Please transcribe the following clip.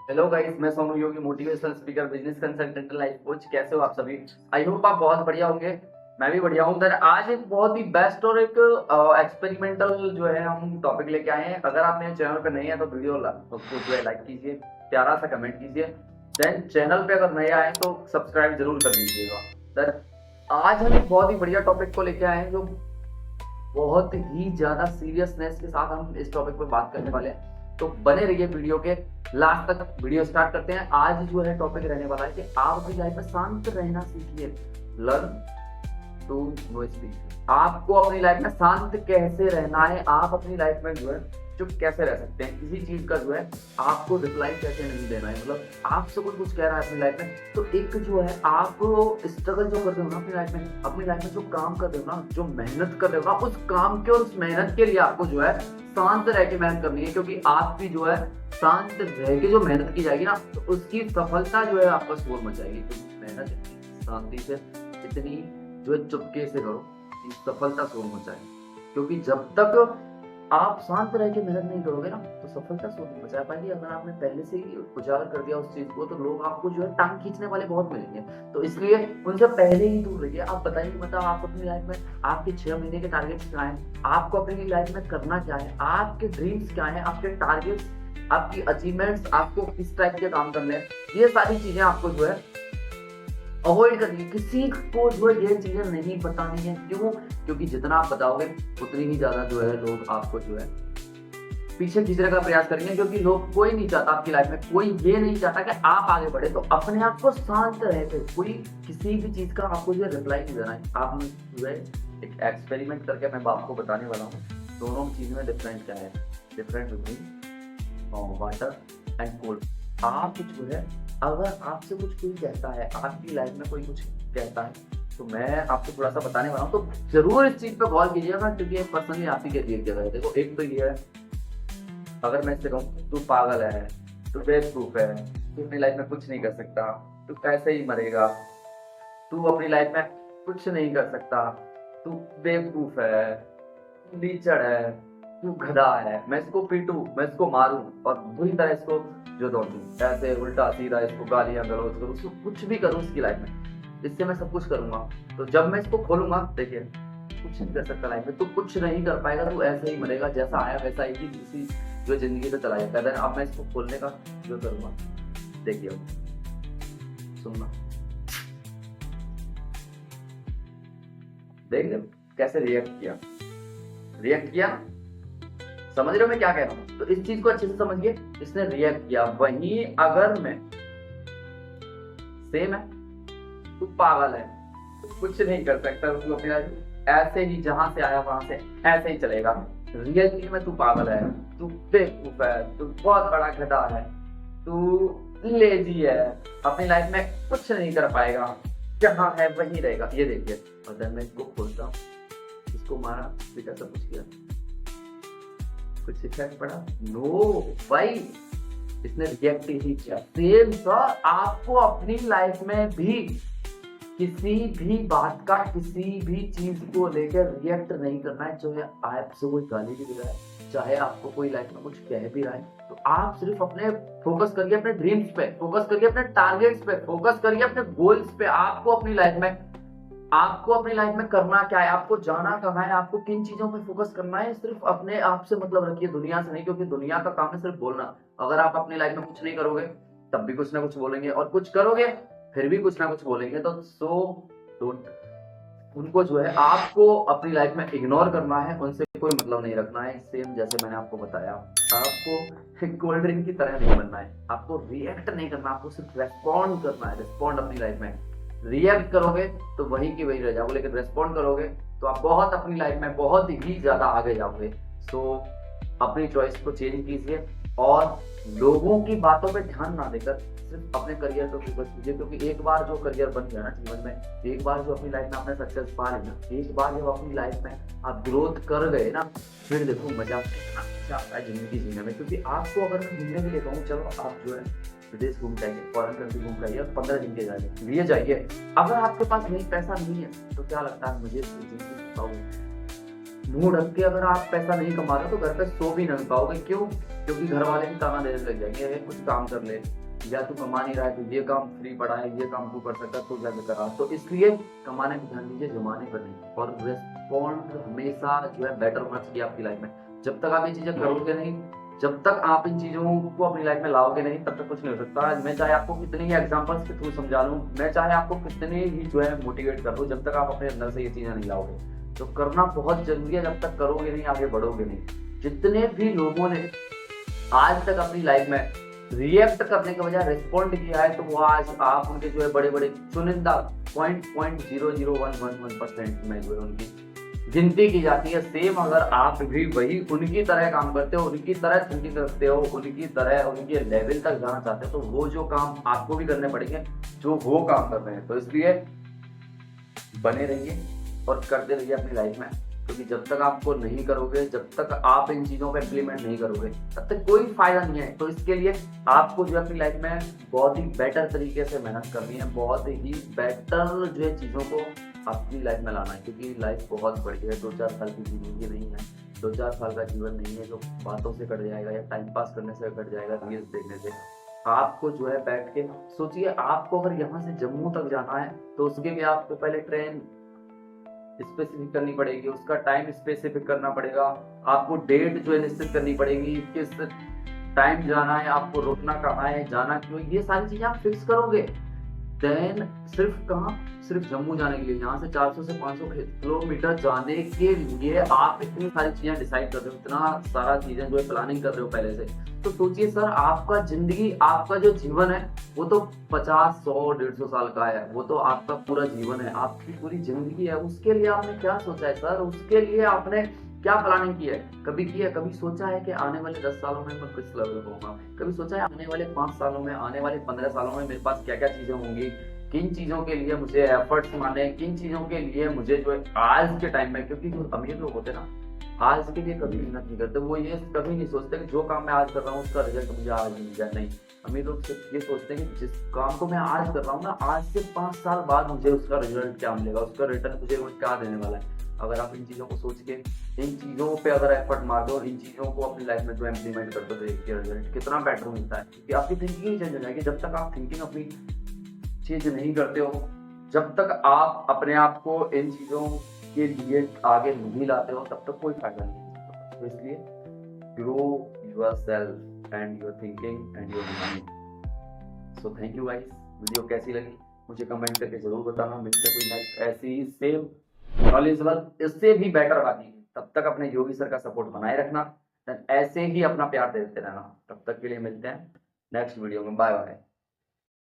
Hello guys, मैं Sonu Yogi, motivational speaker, business consultant, life coach. कैसे हो आप सभी? आई होप आप बहुत बढ़िया होंगे। मैं भी बढ़िया हूँ। आज एक बहुत ही बेस्ट और एक एक्सपेरिमेंटल जो है हम टॉपिक लेके आए हैं। अगर आप मेरे चैनल पर नए हैं तो वीडियो को जो है लाइक कीजिए, प्यारा सा कमेंट कीजिए। देन चैनल पे अगर नए आए तो सब्सक्राइब जरूर कर लीजिएगा। सर, आज हम एक बहुत ही बढ़िया टॉपिक को लेके आए हैं, जो बहुत ही ज्यादा सीरियसनेस के साथ हम इस टॉपिक पे बात करने वाले हैं। तो बने रहिए वीडियो के लास्ट तक। वीडियो स्टार्ट करते हैं। आज जो है टॉपिक रहने वाला है कि आप अपनी लाइफ में शांत रहना सीखिए। Learn to no speak. आपको अपनी लाइफ में शांत कैसे रहना है, आप अपनी लाइफ में जो है चुप कैसे रह सकते हैं, किसी चीज का जो है आपको रिप्लाई कैसे नहीं देना है। मतलब आपसे कुछ कह रहा है अपनी लाइफ में, तो एक जो है आप स्ट्रगल जो कर रहे हो ना अपनी लाइफ में जो काम कर रहे हो ना, जो मेहनत कर रहे हो ना, उस काम के और उस मेहनत के लिए आपको जो है शांत रह के मेहनत करनी है। क्योंकि आपकी जो है शांत रह के जो मेहनत की जाएगी ना, तो उसकी सफलता जो है आपका शोर मचाएगी। तो मेहनत शांति से, इतनी जो है चुपके से करो, सफलता शोर मचाएगी। क्योंकि जब तक आप शांत रह के मेहनत नहीं करोगे ना, तो सफलता शोर नहीं मचा पाएगी। अगर आपने पहले से ही उजागर कर दिया उस चीज को, तो लोग आपको जो है टांग खींचने वाले बहुत मिलेंगे। तो इसलिए उनसे पहले ही दूर रहिए। आप बताइए, मतलब आप अपनी लाइफ में आपके 6 महीने के टारगेट्स क्या हैं, आपको अपनी लाइफ में करना क्या है, आपके ड्रीम्स क्या है, आपके टारगेट्स, आपकी अचीवमेंट्स, आपको किस टाइप के काम करने हैं, ये सारी चीजें आपको जो है अवॉइड करनी है। किसी को जो है ये चीजें नहीं बतानी है। क्यों? क्योंकि जितना आप बताओगे उतनी ही ज्यादा जो है लोग आपको जो है पीछे खींचने का प्रयास करेंगे। क्योंकि लोग, कोई नहीं चाहता आपकी लाइफ में, कोई ये नहीं चाहता कि आप आगे बढ़े। तो अपने आप को शांत रहते, कोई किसी भी चीज का आपको जो है रिप्लाई नहीं देना है। आप जो है एक एक्सपेरिमेंट करके मैं आपको बताने वाला हूँ दोनों चीज में डिफरेंस क्या है। Different between water and cold. आप जो है, अगर आपसे कुछ कोई कहता है, आपकी लाइफ में कोई कुछ कहता है, तो मैं आपको थोड़ा सा बताने वाला हूँ। तो जरूर इस चीज पे गौर कीजिएगा, क्योंकि एक पर्सनली आप ही के लिए जगह है। देखो, एक तो ये है, अगर मैं इससे कहूँ तू पागल है, तू बेवकूफ है, तू अपनी लाइफ में कुछ नहीं कर सकता, तू कैसे ही मरेगा, तू अपनी लाइफ में कुछ नहीं कर सकता, तू बेवकूफ है, तू लीचड़ है, तू गधा है, मैं इसको पीटू, मैं इसको मारूं और बुरी तरह इसको जो दौड़ दूं, ऐसे उल्टा सीधा इसको गालियां गलौज करूं, उसको कुछ भी करूं इसकी लाइफ में, इससे मैं सब कुछ करूंगा। तो जब मैं इसको खोलूंगा, देखिए कुछ नहीं कर सकता लाइफ में, तू कुछ नहीं कर पाएगा, तू ऐसे ही मरेगा, जैसा आया वैसा ही किसी जो जिंदगी से चला जाता है। अब मैं इसको खोलने का जो करूंगा, देखिए सुनना, देख लो कैसे रिएक्ट किया। समझ रहे हो मैं क्या कह रहा हूँ? तो इस चीज को अच्छे से समझिए। इसने रिएक्ट किया। वहीं अगर मैं सेम है, तू पागल है, तू कुछ नहीं कर सकता, तू अपनी लाइफ ऐसे ही जहां से आया वहां से ऐसे ही चलेगा। रियलिटी में तू पागल है, तू बेवकूफ है, तू बहुत बड़ा गधा है, तू लेजी है, अपनी लाइफ में कुछ नहीं कर पाएगा, जहां है वहीं रहेगा। ये देखिए, और जब मैं इसको खोलता हूँ, इसको मारा, बेटा सब कुछ किया, कुछ इफेक्ट पड़ा? नो भाई, इसने रिएक्ट ही किया। सेम सर, आपको अपनी लाइफ में भी किसी भी बात का, किसी भी चीज को लेकर रिएक्ट नहीं करना है। जो है आपसे कोई गाली भी दे रहा है, चाहे आपको कोई लाइफ में कुछ कह भी रहा है, तो आप सिर्फ अपने फोकस करिए, अपने ड्रीम्स पे फोकस करिए, अपने टारगेट्स पे फोकस करिए, अपने गोल्स पे। आपको अपनी लाइफ में करना क्या है, आपको जाना कहाँ है, आपको किन चीजों पे फोकस करना है, सिर्फ अपने आप से मतलब रखिए, दुनिया से नहीं। क्योंकि दुनिया का काम है सिर्फ बोलना। अगर आप अपनी लाइफ में कुछ नहीं करोगे, तब भी कुछ ना कुछ बोलेंगे, और कुछ करोगे फिर भी कुछ ना कुछ बोलेंगे। तो डोंट, उनको जो है आपको अपनी लाइफ में इग्नोर करना है, उनसे कोई मतलब नहीं रखना है। सेम जैसे मैंने आपको बताया, आपको कोल्ड ड्रिंक की तरह नहीं बनना है, आपको रिएक्ट नहीं करना, आपको सिर्फ रेस्पॉन्ड करना है। रिस्पॉन्ड अपनी लाइफ में, रिएक्ट करोगे तो वही की वही रह जाओगे, लेकिन रेस्पॉन्ड करोगे तो आप बहुत अपनी लाइफ में बहुत ही ज्यादा आगे जाओगे। सो अपनी चॉइस को चेंज कीजिए, और लोगों की बातों पे ध्यान ना देकर सिर्फ अपने करियर पे फोकस कीजिए। क्योंकि एक बार जो करियर बन गया ना जीवन में, एक बार जो अपनी लाइफ में आपने सक्सेस पा ली ना, एक बार जब अपनी लाइफ में आप ग्रोथ कर गए ना, फिर देखो मजा आता है जिंदगी जीने में। क्योंकि आपको अगर मैं घूमने के लिए कहूँ, चलो आप जो है विदेश घूम जाइए, फॉरेन कंट्री घूम जाइए, 15 दिन के लिए जाइए। अगर आपके पास नहीं पैसा नहीं है, तो क्या लगता है मुझे जिंदगी बताओगे? मुंह ढक के अगर आप पैसा नहीं कमा रहे हो तो घर पे सो भी नहीं पाओगे। क्यों? क्योंकि घर वाले भी ताना देने लग जाएंगे, अरे कुछ काम कर ले, या तू कमा नहीं रहा है तो ये काम फ्री पड़ा है, ये काम तू कर सकता है तो जाके करा। तो इसलिए कमाने पे ध्यान दीजिए, जमाने पर नहीं। और रिस्पॉन्ड हमेशा जो है बेटर होना चाहिए आपकी लाइफ में। जब तक आप ये चीजें करोगे नहीं, जब तक आप इन चीजों को अपनी लाइफ में लाओगे नहीं, तब तक कुछ नहीं हो सकता। मैं चाहे आपको कितनी ही एग्जांपल्स के थ्रू समझा लूं, मैं चाहे आपको कितने ही जो है मोटिवेट कर दूं, जब तक आप अपने अंदर से ये चीजें नहीं लाओगे तो करना बहुत जरूरी है। जब तक करोगे नहीं, आगे बढ़ोगे नहीं। जितने भी लोगों ने आज तक अपनी लाइफ में रिएक्ट करने के बजाय रिस्पॉन्ड किया है, तो वो आज आप उनके जो है बड़े बड़े चुनिंदा 0.00111% में जो है उनकी गिनती की जाती है। सेम अगर आप भी वही उनकी तरह काम करते हो, उनकी तरह थिंकिंग रखते हो, उनकी तरह उनके लेवल तक जाना चाहते हो, तो वो जो काम आपको भी करने पड़ेंगे जो वो काम कर रहे हैं। तो इसलिए बने रहिए और करते रहिए अपनी लाइफ में, क्योंकि जब तक आपको नहीं करोगे, जब तक आप इन चीजों को इम्प्लीमेंट नहीं करोगे, तब तक कोई फायदा नहीं है। तो इसके लिए आपको जो अपनी लाइफ में बहुत ही बेटर तरीके से मेहनत करनी है, बहुत ही बेटर जो है चीजों को अपनी लाइफ में लाना है, क्योंकि लाइफ बहुत बड़ी है। 2-4 साल की जिंदगी नहीं है, 2-4 साल का जीवन नहीं है जो बातों से कट जाएगा या टाइम पास करने से कट जाएगा, रील्स देखने से। आपको जो है बैठ के सोचिए, आपको अगर यहाँ से जम्मू तक जाना है तो उसके लिए आपको पहले ट्रेन स्पेसिफिक करनी पड़ेगी, उसका टाइम स्पेसिफिक करना पड़ेगा, आपको डेट जो है निश्चित करनी पड़ेगी, किस टाइम जाना है, आपको रुकना कहाँ है, जाना क्यों, ये सारी चीजें आप फिक्स करोगे। देन सिर्फ कहाँ, सिर्फ जम्मू जाने के लिए, यहाँ से 400 से 500 किलोमीटर जाने के लिए आप इतनी सारी चीजें डिसाइड कर रहे हो, इतना सारा चीजें जो है प्लानिंग कर रहे हो पहले से। तो सोचिए सर, आपका जिंदगी, आपका जो जीवन है वो तो 50, 100, 150 साल का है, वो तो आपका पूरा जीवन है, आपकी पूरी जिंदगी है। उसके लिए आपने क्या सोचा है सर? उसके लिए आपने क्या प्लानिंग की है? कभी की है? कभी सोचा है कि आने वाले 10 सालों में मैं किस लेवल पे होऊंगा? कभी सोचा है आने वाले 5 सालों में, आने वाले 15 सालों में मेरे पास क्या क्या चीजें होंगी, किन चीजों के लिए मुझे एफर्ट्स मारने, किन चीजों के लिए मुझे जो है आज के टाइम में, क्योंकि जो अमीर लोग होते हैं ना, आज के लिए कभी मेहनत नहीं करते। वो ये कभी नहीं सोचते कि जो काम मैं आज कर रहा हूँ उसका रिजल्ट मुझे आज मिल जाए। नहीं, अमीर लोग सिर्फ ये सोचते हैं कि जिस काम को मैं आज कर रहा हूँ ना, आज से 5 साल बाद मुझे उसका रिजल्ट क्या मिलेगा, उसका रिटर्न मुझे वो क्या देने वाला है। अगर आप इन चीजों को सोच के, इन चीजों पे अगर एफर्ट मार दो और इन चीजों को अपनी लाइफ में जो इम्प्लीमेंट कर दो, तो देखिए रिजल्ट कितना बेटर मिलता है। क्योंकि आपकी थिंकिंग ही चेंज हो जाएगी। जब तक आप थिंकिंग अपनी चेंज नहीं करते हो, जब तक आप अपने आप को इन चीजों के लिए आगे नहीं लाते हो, तब तक कोई फायदा नहीं है। तो इसलिए grow yourself and your thinking and your mind. So thank you guys. Video कैसी लगी मुझे कमेंट करके जरूर बताना। मिलते कोई नेक्स्ट ऐसी ही सेम नॉलेजेबल, इससे भी बेटर बाकी। तब तक अपने योगी सर का सपोर्ट बनाए रखना, ऐसे ही अपना प्यार देते रहना। तब तक के लिए मिलते हैं नेक्स्ट वीडियो में। Bye bye.